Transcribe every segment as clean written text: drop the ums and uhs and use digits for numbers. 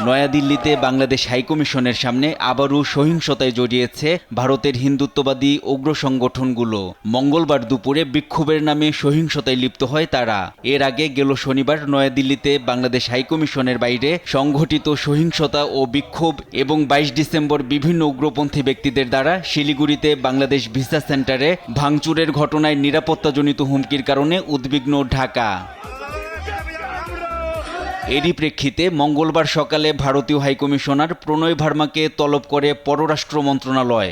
নয়াদিল্লিতে বাংলাদেশ হাইকমিশনের সামনে আবারও সহিংসতায় জড়িয়েছে ভারতের হিন্দুত্ববাদী উগ্র সংগঠনগুলো। মঙ্গলবার দুপুরে বিক্ষোভের নামে সহিংসতায় লিপ্ত হয় তারা। এর আগে গেল শনিবার নয়াদিল্লিতে বাংলাদেশ হাইকমিশনের বাইরে সংঘটিত সহিংসতা ও বিক্ষোভ এবং 22 ডিসেম্বর বিভিন্ন উগ্রপন্থী ব্যক্তিদের দ্বারা শিলিগুড়িতে বাংলাদেশ ভিসা সেন্টারে ভাঙচুরের ঘটনায় নিরাপত্তাজনিত হুমকির কারণে উদ্বিগ্ন ঢাকা। এরই প্রেক্ষিতে মঙ্গলবার সকালে ভারতীয় হাইকমিশনার প্রণয় ভার্মাকে তলব করে পররাষ্ট্র মন্ত্রণালয়।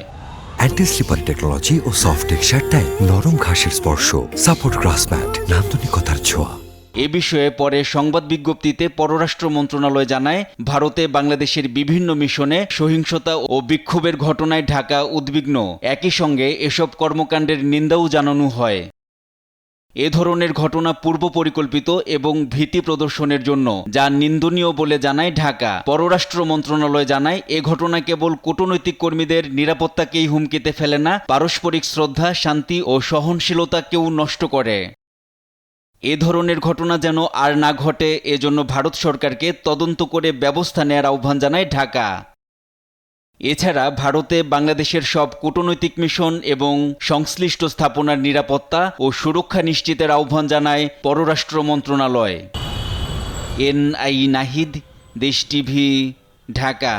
অ্যান্টি স্লিপার টেকনোলজি ও সফট টেক্সচারটাই নরম ঘাসের স্পর্শ, সাপোর্ট গ্রাস ম্যাট, নান্দনিকতার ছোঁয়া। এ বিষয়ে পরে সংবাদ বিজ্ঞপ্তিতে পররাষ্ট্র মন্ত্রণালয় জানায়, ভারতে বাংলাদেশের বিভিন্ন মিশনে সহিংসতা ও বিক্ষোভের ঘটনায় ঢাকা উদ্বিগ্ন। একই সঙ্গে এসব কর্মকাণ্ডের নিন্দাও জানানো হয়। এ ধরনের ঘটনা পূর্ব পরিকল্পিত এবং ভীতি প্রদর্শনের জন্য, যা নিন্দনীয় বলে জানায় ঢাকা। পররাষ্ট্র মন্ত্রণালয় জানায়, এ ঘটনা কেবল কূটনৈতিক কর্মীদের নিরাপত্তাকেই হুমকিতে ফেলে না, পারস্পরিক শ্রদ্ধা, শান্তি ও সহনশীলতাকেও নষ্ট করে। এ ধরনের ঘটনা যেন আর না ঘটে, এজন্য ভারত সরকারকে তদন্ত করে ব্যবস্থা নেয়ার আহ্বান জানায় ঢাকা। এছাড়া ভারতে বাংলাদেশের সব কূটনৈতিক মিশন এবং সংশ্লিষ্ট স্থাপনার নিরাপত্তা ও সুরক্ষা নিশ্চিতের আহ্বান জানায় পররাষ্ট্র মন্ত্রণালয়। এনআই নাহিদ, দেশ টিভি, ঢাকা।